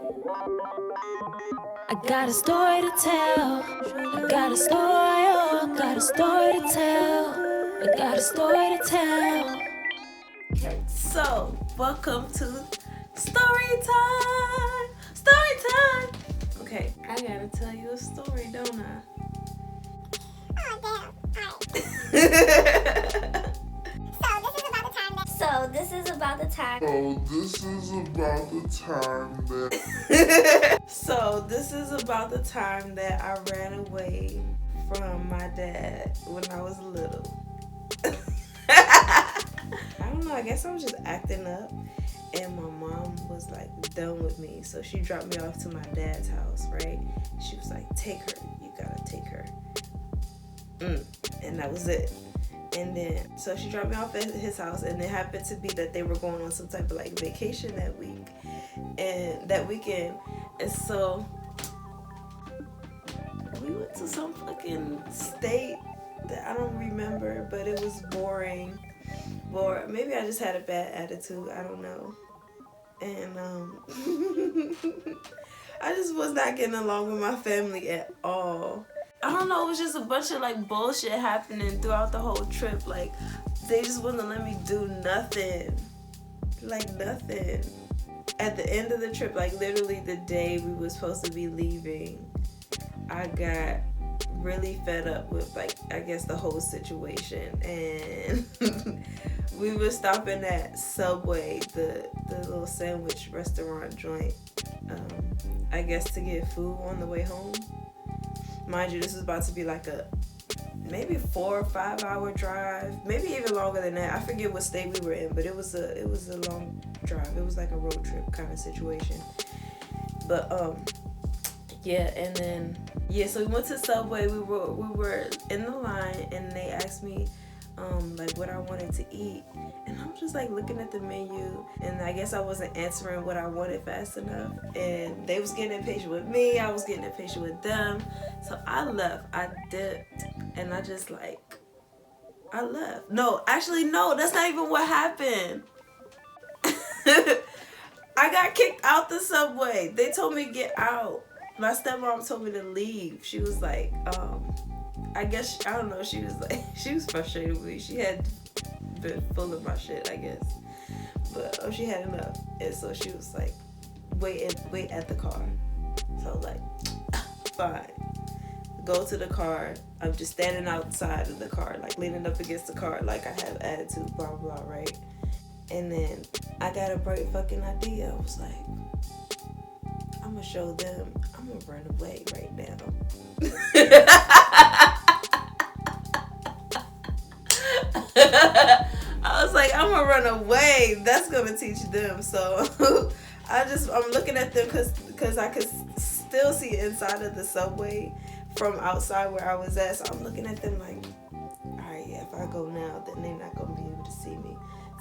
I got a story to tell. I got a story, oh, I got a story to tell. I got a story to tell. So, welcome to Story Time. Story Time. Okay, I gotta tell you a story, don't I? Oh, damn. So this is about the time that So, this is about the time that I ran away from my dad when I was little. I don't know, I guess I was just acting up. And my mom was like done with me, so she dropped me off to my dad's house, right? She was like, take her, you gotta take her. And that was it. And then, so she dropped me off at his house, and it happened to be that they were going on some type of like vacation that week, and that weekend. And so we went to some fucking state that I don't remember, but it was boring. Or maybe I just had a bad attitude, I don't know. And I just was not getting along with my family at all. I don't know, it was just a bunch of like bullshit happening throughout the whole trip. Like, they just wouldn't let me do nothing. Like, nothing. At the end of the trip, like literally the day we were supposed to be leaving, I got really fed up with, like, I guess the whole situation. And we were stopping at Subway, the little sandwich restaurant joint, I guess to get food on the way home. Mind you, this was about to be like a maybe 4 or 5 hour drive, maybe even longer than that. I forget what state we were in, but it was a long drive. It was like a road trip kind of situation. But yeah, and then so we went to Subway. We were in the line, and they asked me like what I wanted to eat, and I was just like looking at the menu, and I guess I wasn't answering what I wanted fast enough, and they was getting impatient with me, I was getting impatient with them, so I left. I dipped, and I just like I left. No, actually no, that's not even what happened. I got kicked out the Subway. They told me to get out. My stepmom told me to leave. She was like, I guess, I don't know, she was like, she was frustrated with me. She had been full of my shit, I guess. But she had enough. And so she was like, wait at the car. So I was like, fine. Go to the car. I'm just standing outside of the car, like leaning up against the car, like I have attitude, blah, blah, right? And then I got a bright fucking idea. I was like, I'm gonna show them, I'm gonna run away right now. I was like, I'm gonna run away. That's gonna teach them. So I'm looking at them because I could still see inside of the Subway from outside where I was at. So I'm looking at them like, all right, yeah, if I go now, then they're not gonna be able to see me.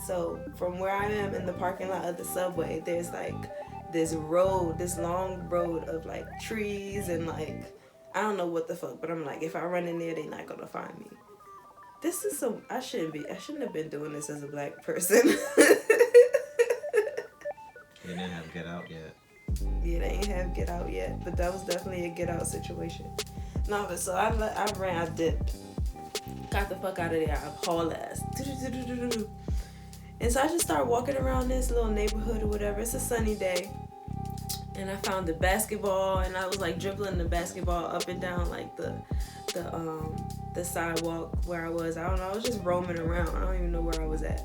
So from where I am in the parking lot of the Subway, there's like this long road of like trees and like, I don't know what the fuck, but I'm like, if I run in there, they're not gonna find me. This is I shouldn't have been doing this as a black person. They didn't have Get Out yet. Yeah, they ain't have Get Out yet, but that was definitely a Get Out situation. No, but so I ran, I dipped, got the fuck out of there, I haul ass. And so I just started walking around this little neighborhood or whatever. It's a sunny day. And I found the basketball, and I was like dribbling the basketball up and down like the sidewalk where I was. I don't know, I was just roaming around. I don't even know where I was at.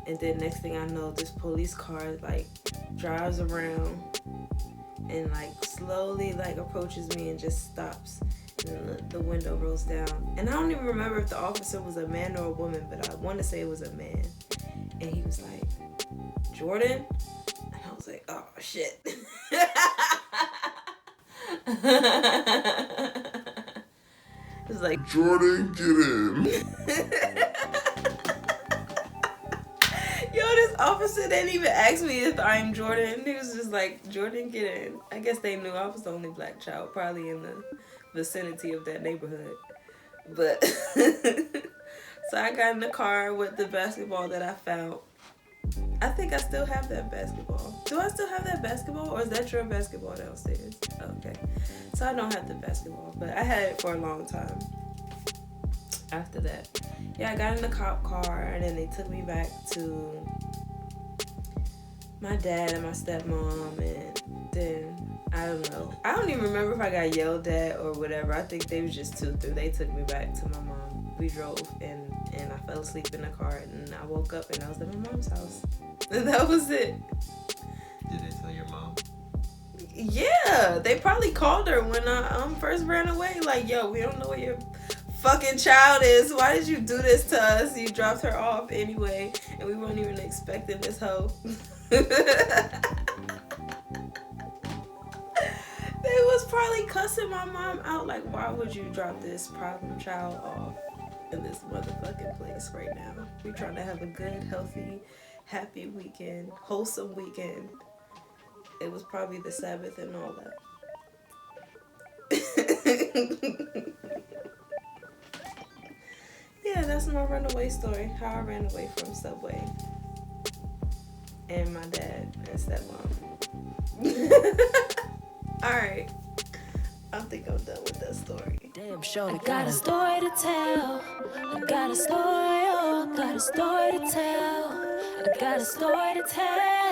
And then next thing I know, this police car like drives around and like slowly like approaches me and just stops. And then the window rolls down. And I don't even remember if the officer was a man or a woman, but I want to say it was a man. And he was like, Jordan? And I was like, oh shit. It was like, Jordan, get in. Yo, this officer didn't even ask me if I'm Jordan. He was just like, Jordan, get in. I guess they knew I was the only black child, probably in the vicinity of that neighborhood. But so I got in the car with the basketball that I found. I think I still have that basketball. Do I still have that basketball, or is that your basketball downstairs? Okay. So I don't have the basketball, but I had it for a long time. After that, yeah, I got in the cop car, and then they took me back to my dad and my stepmom, and then I don't know. I don't even remember if I got yelled at or whatever. I think they was just too through. They took me back to my mom. We drove, and I fell asleep in the car, and I woke up, and I was at my mom's house. And that was it. Did they tell your mom? Yeah, they probably called her when I first ran away. Like, yo, we don't know where your fucking child is. Why did you do this to us? You dropped her off anyway, and we weren't even expecting this hoe. They was probably cussing my mom out. Like, why would you drop this problem child off in this motherfucking place right now? We trying to have a good, healthy, happy weekend, wholesome weekend. It was probably the Sabbath and all that. Yeah, that's my runaway story. How I ran away from Subway. And my dad and stepmom. Alright. I think I'm done with that story. Damn, I got a story to tell. I got a story, oh, got a story to tell. I got a story to tell.